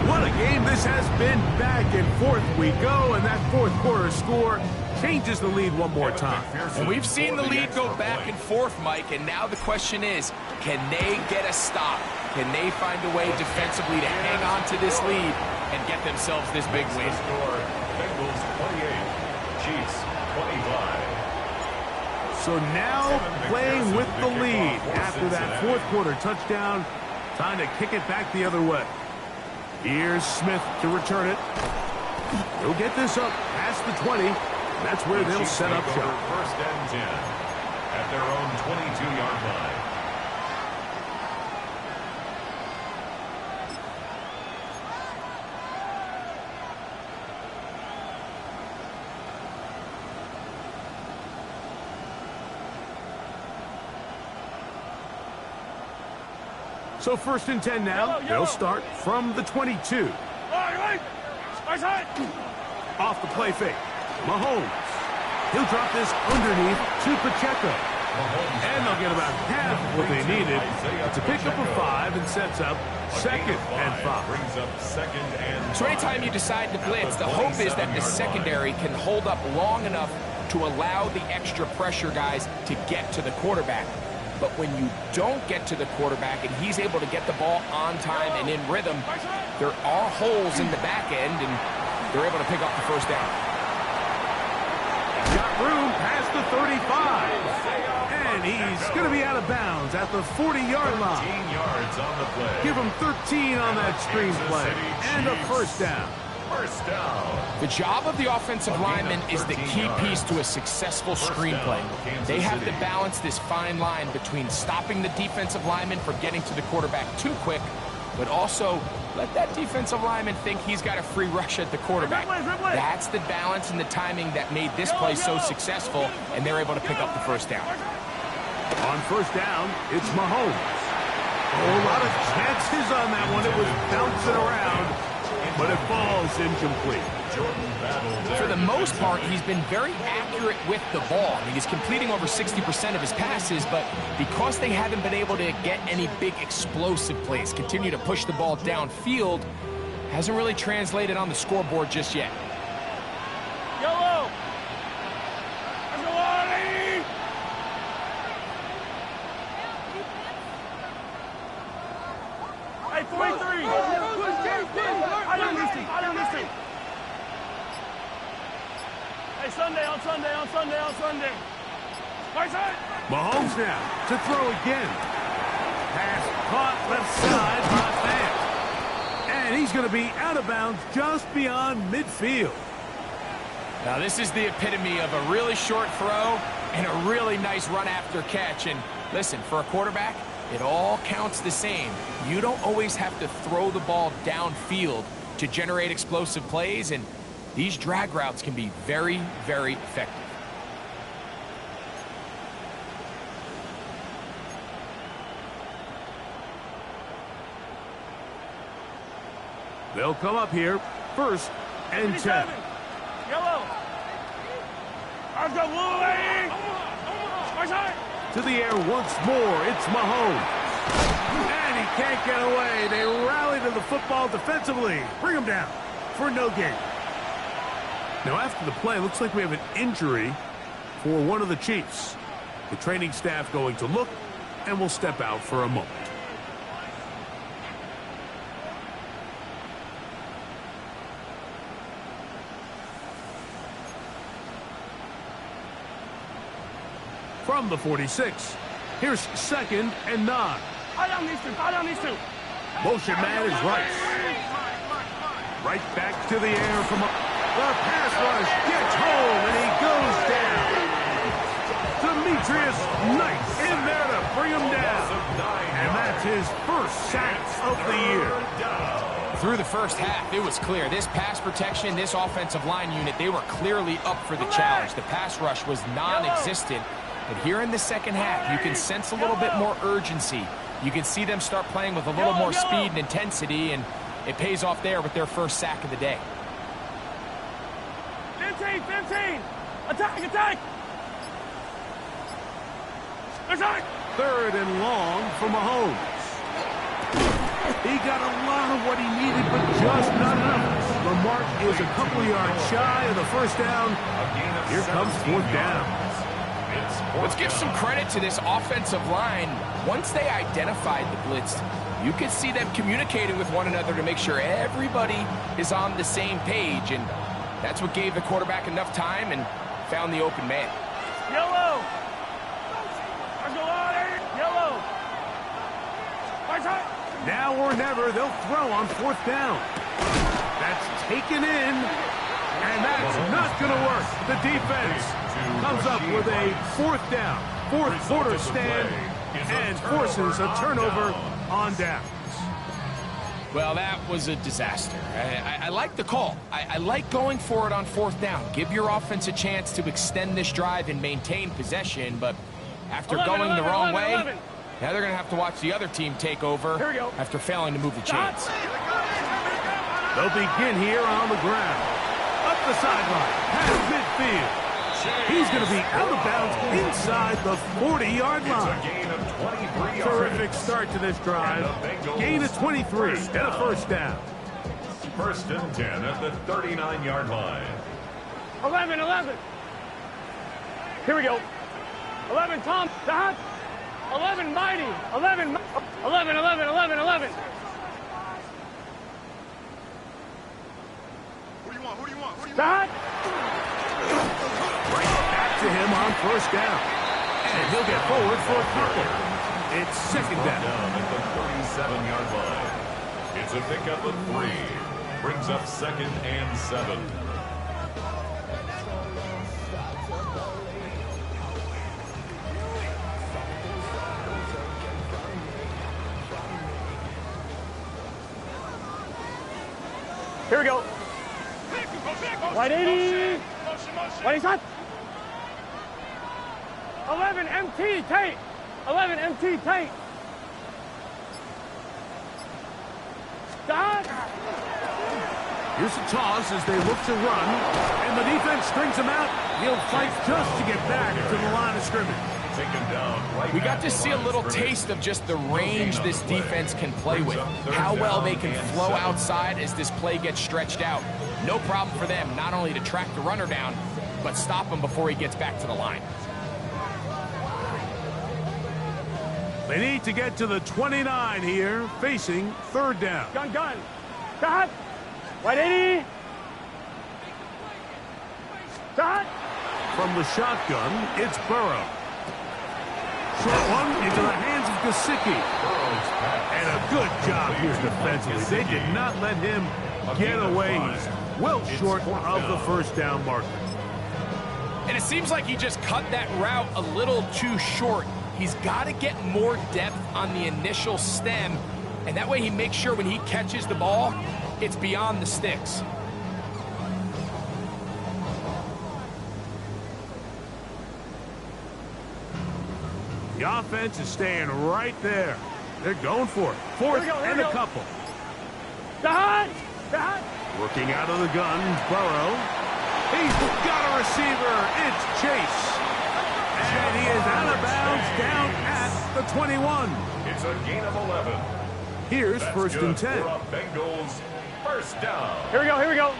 What a game this has been. Back and forth we go, and that fourth quarter score changes the lead one more time. And we've seen the lead go back and forth, Mike, and now the question is, can they get a stop? Can they find a way defensively to hang on to this lead and get themselves this big win? Bengals 28, Chiefs 25. So now playing with the lead after that fourth quarter touchdown, time to kick it back the other way. Here's Smith to return it. He'll get this up past the 20. That's where they'll set up shop. First and 10 at their own 22-yard line. So first and 10 now. They'll start from the 22. Off the play fake. Mahomes. He'll drop this underneath to Pacheco. And they'll get about half of what they needed to pick up a 5 and sets up second and 5. Brings up second and So anytime you decide to blitz, the hope is that the secondary can hold up long enough to allow the extra pressure guys to get to the quarterback. But when you don't get to the quarterback and he's able to get the ball on time and in rhythm, there are holes in the back end, and they're able to pick up the first down. Got room past the 35. And he's going to be out of bounds at the 40-yard line. 13 yards on the play. Give him 13 on that screen play. And a first down. First down. The job of the offensive lineman is the key piece to a successful screenplay. They have to balance this fine line between stopping the defensive lineman from getting to the quarterback too quick, but also let that defensive lineman think he's got a free rush at the quarterback. That's the balance and the timing that made this play so successful, and they're able to pick up the first down. On first down, it's Mahomes. A lot of chances on that one. It was bouncing around, but it falls incomplete. For the most part, he's been very accurate with the ball. I mean, he's completing over 60% of his passes, but because they haven't been able to get any big explosive plays, continue to push the ball downfield, hasn't really translated on the scoreboard just yet. Yellow. Hey, 43. I don't listen. Hey, Sunday. Right side. Mahomes now to throw again. Pass caught left side by Fant. And he's going to be out of bounds just beyond midfield. Now, this is the epitome of a really short throw and a really nice run after catch. And listen, for a quarterback, it all counts the same. You don't always have to throw the ball downfield to generate explosive plays, and these drag routes can be very, very effective. They'll come up here first and 10. Yellow. I've got blue lane. Right side. To the air once more. It's Mahomes. And he can't get away. They rally to the football defensively. Bring him down for no gain. Now after the play, looks like we have an injury for one of the Chiefs. The training staff going to look and will step out for a moment. from the 46. Here's 2nd and 9. Fire down these two. Fire down these two. Motion man is Rice. Right back to the air from the pass rush gets home, and he goes down. Demetrius Knight in there to bring him down. And that's his first sack of the year. Through the first half, it was clear. This pass protection, this offensive line unit, they were clearly up for the challenge. The pass rush was non-existent. But here in the second half, you can sense a little bit more urgency. You can see them start playing with a little more speed and intensity, and it pays off there with their first sack of the day. 15, 15. Attack, attack. Attack. 3rd and long for Mahomes. He got a lot of what he needed, but just not enough. The mark is a couple of yards shy of the first down. Here comes 4th down. Let's give some credit to this offensive line. Once they identified the blitz, you could see them communicating with one another to make sure everybody is on the same page, and that's what gave the quarterback enough time and found the open man. Yellow. Let's go on. Yellow. Now or never, they'll throw on 4th down. That's taken in, and that's not going to work. The defense comes up with a 4th down, 4th quarter stand, and forces a turnover on downs. Well, that was a disaster. I like the call. I like going for it on 4th down. Give your offense a chance to extend this drive and maintain possession, but after going the wrong way, now they're going to have to watch the other team take over after failing to move the chains. They'll begin here on the ground. Up the sideline, past midfield. He's going to be out of bounds inside the 40-yard line. Terrific start to this drive. Gain of 23 and a first down. 1st and 10 at the 39-yard line. 11, 11. Here we go. 11, Tom. Dot. 11, Mighty. 11, 11, 11, 11, 11. Who do you want? Who do you want? Who do you want? Dot. Right back to him on first down. And he'll get forward for a couple. It's 2nd down. At the 37-yard line. It's a pickup of 3. Brings up 2nd and 7. Here we go. White 80. White shot. 11 MT Tate. 11 MT Tate. Dot. Here's a toss as they look to run, and the defense strings him out. He'll fight just to get back to the line of scrimmage. We got to see a little taste of just the range this defense can play with. How well they can flow outside as this play gets stretched out. No problem for them not only to track the runner down, but stop him before he gets back to the line. They need to get to the 29 here, facing 3rd down. Gun, gun. Dot. White 80. Dot. From the shotgun, it's Burrow. Short one into the hands of Gesicki. And a good job here defensively. They did not let him get away. He's well short of the first down marker. And it seems like he just cut that route a little too short. He's got to get more depth on the initial stem, and that way he makes sure when he catches the ball, it's beyond the sticks. The offense is staying right there. They're going for it. 4th and a couple. Dot. Dot. Working out of the gun, Burrow. He's got a receiver. It's Chase. And he is out of bounds down at the 21. It's a gain of 11. Here's That's 1st and 10. Bengals first down. Here we go. Here we go.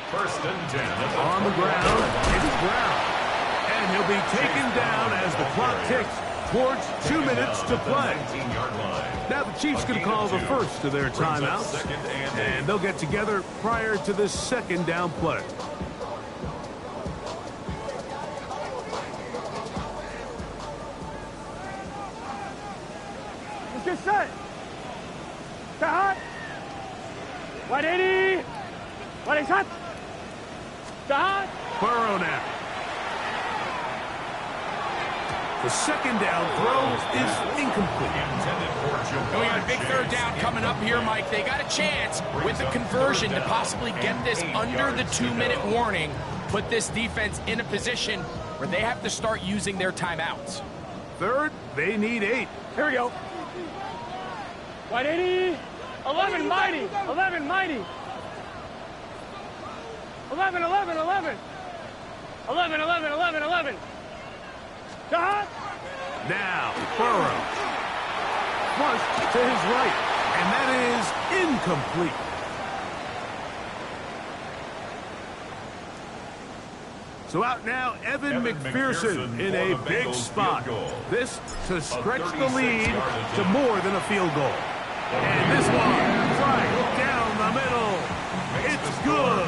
1st and 10. On the ground, it's Brown. And he'll be taken down as the clock ticks towards 2 minutes to play. Now the Chiefs can call the first of their timeouts, and they'll get together prior to this 2nd down play. Fresh set. Hot. 180. 180 shot. Hot. Burrow now. The second down throw is incomplete. We got a big third down coming up here, Mike. They got a chance with the conversion to possibly get this under the 2-minute warning, put this defense in a position where they have to start using their timeouts. Third, they need 8. Here we go. 180. 11 mighty. 11 mighty. 11, 11, 11. 11, 11, 11, 11. Hot. Now, Burrow. Flush to his right, and that is incomplete. So out now, Evan McPherson in a big spot. This to stretch the lead to more than a field goal. And this one, right down the middle. It's good.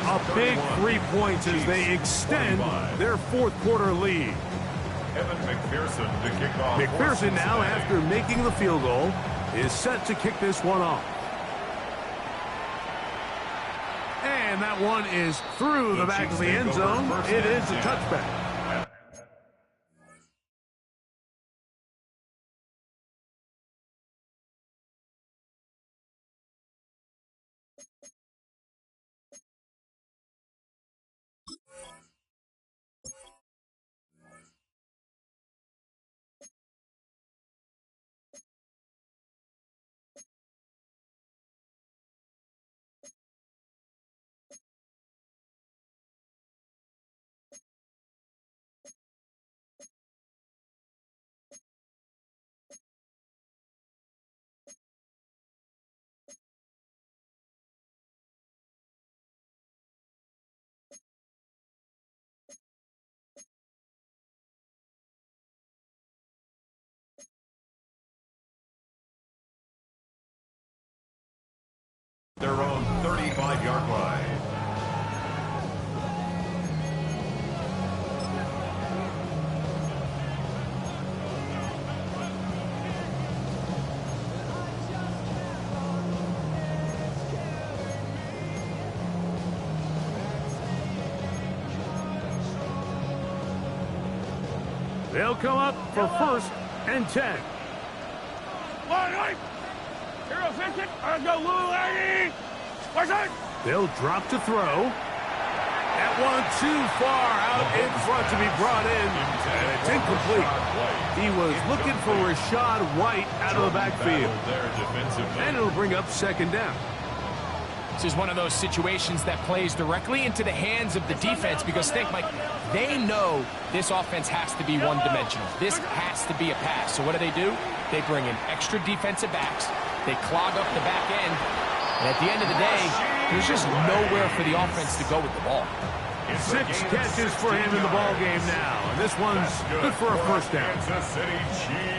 A big 3 points as they extend their fourth quarter lead. Evan McPherson to kick off. McPherson now, after making the field goal, is set to kick this one off. And that one is through the back of the end zone. It is a touchback. Their own 35-yard line. They'll come up for 1st and 10. Hero 50. Let's go, Lou 80. Where's it? They'll drop to throw. That one too far out in front to be brought in. And it's incomplete. He was looking for Rashad White out of the backfield. And it'll bring up 2nd down. This is one of those situations that plays directly into the hands of the defense because think, Mike, they know this offense has to be one-dimensional. This has to be a pass. So what do? They bring in extra defensive backs. They clog up the back end. And at the end of the day, there's just nowhere for the offense to go with the ball. 6 catches for him in the ball game now. And this one's good for a 1st down.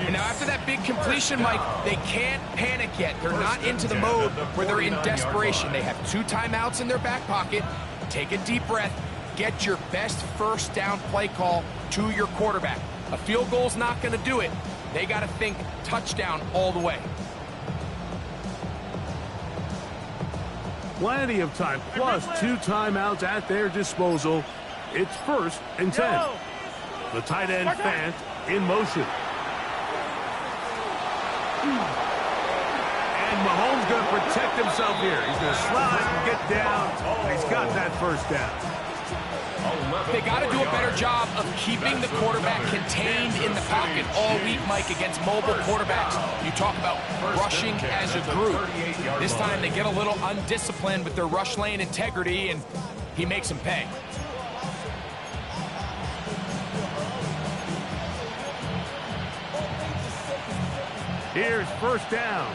And now after that big completion, Mike, they can't panic yet. They're not into the mode where they're in desperation. They have 2 timeouts in their back pocket. Take a deep breath. Get your best 1st down play call to your quarterback. A field goal's not going to do it. They got to think touchdown all the way. Plenty of time, plus 2 timeouts at their disposal. It's 1st and 10. The tight end Fant in motion. And Mahomes going to protect himself here. He's going to slide and get down. He's got that 1st down. They got to do a better job of keeping the quarterback contained in the pocket all week, Mike, against mobile quarterbacks. You talk about rushing as a group. This time they get a little undisciplined with their rush lane integrity, and he makes them pay. Here's 1st down.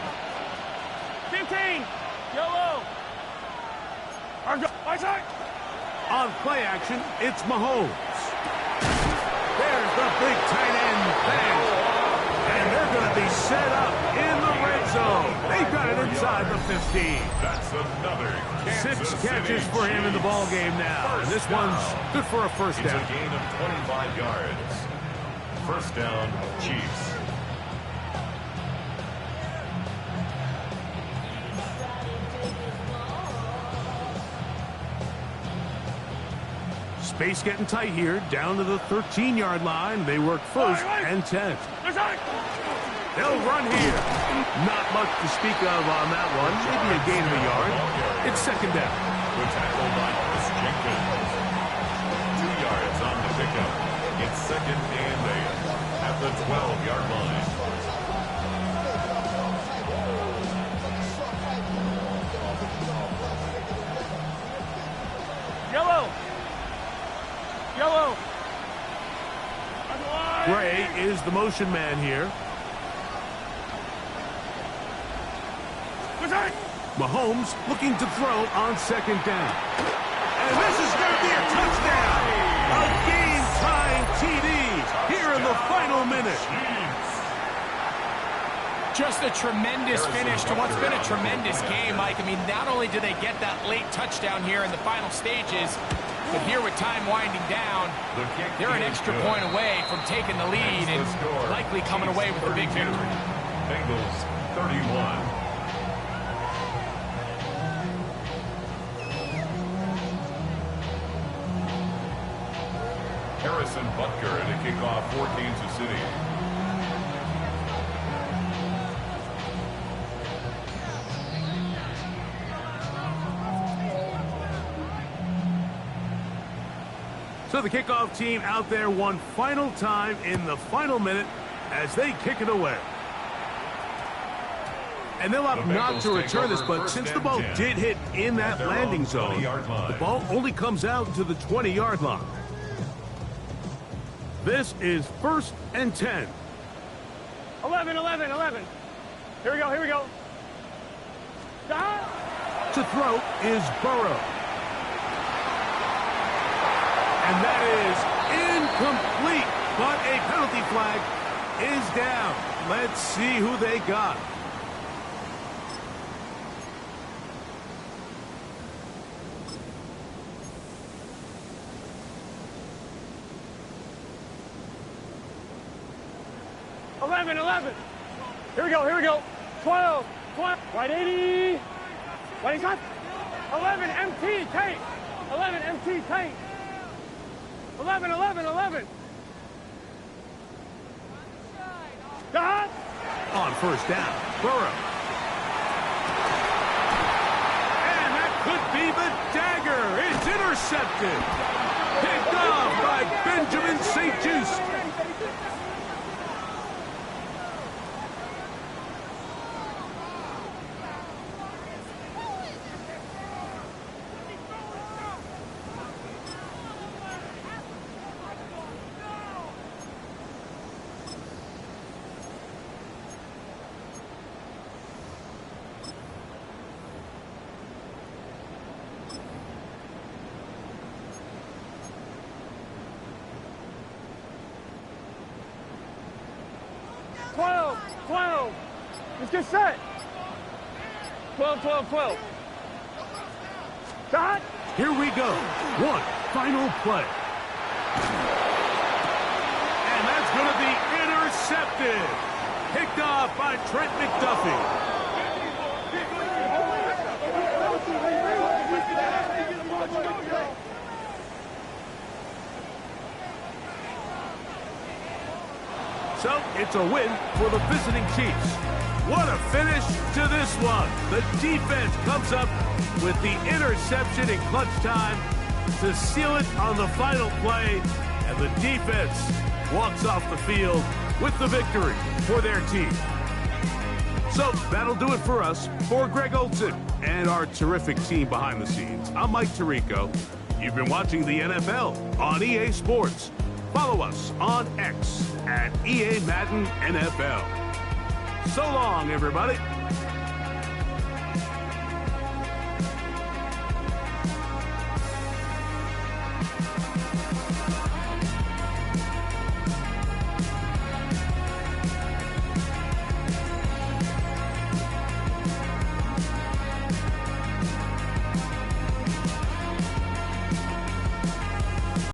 15. Yellow. On play action, it's Mahomes. There's the big tight end thing. And they're going to be set up in the red zone. They've got it inside the 15. That's another 6 catches for him in the ball game now. And this one's good for a 1st down. It's a gain of 25 yards. 1st down, Chiefs. Base getting tight here, down to the 13-yard line. They work first and 10. They'll run here. Not much to speak of on that one. Maybe a gain of a yard. It's second down. The tackle by Chris Jenkins. 2 yards on the pickup. It's second and 8 at the 12-yard line. Yellow. Yellow. Gray is the motion man here. Mahomes looking to throw on second down. And this is going to be a touchdown. A game-tying TD here in the final minute. Just a tremendous finish to what's been a tremendous game, Mike. I mean, not only do they get that late touchdown here in the final stages, but here with time winding down, they're an extra point away from taking the lead and likely coming away with a big victory. Bengals 31. Harrison Butker to kick off for Kansas City. So the kickoff team out there one final time in the final minute as they kick it away. And they'll opt not to return this, but since the ball did hit in that landing zone, the ball only comes out to the 20-yard line. This is first and 10. 11. Here we go. To throw is Burrow. And that is incomplete, but a penalty flag is down. Let's see who they got. Here we go. 12. Right 80. Right shot. 11 MT tape. 11 MT tape. 11. On first down, Burrow. And that could be the dagger. It's intercepted. Picked off by Benjamin St-Juste. Let's get set. 12. Dot. Here we go. One final play. And that's going to be intercepted. Picked off by Trent McDuffie. So it's a win for the visiting Chiefs. What a finish to this one. The defense comes up with the interception in clutch time to seal it on the final play. And the defense walks off the field with the victory for their team. So that'll do it for us. For Greg Olson and our terrific team behind the scenes, I'm Mike Tirico. You've been watching the NFL on EA Sports. Follow us on X at EA Madden NFL. So long, everybody.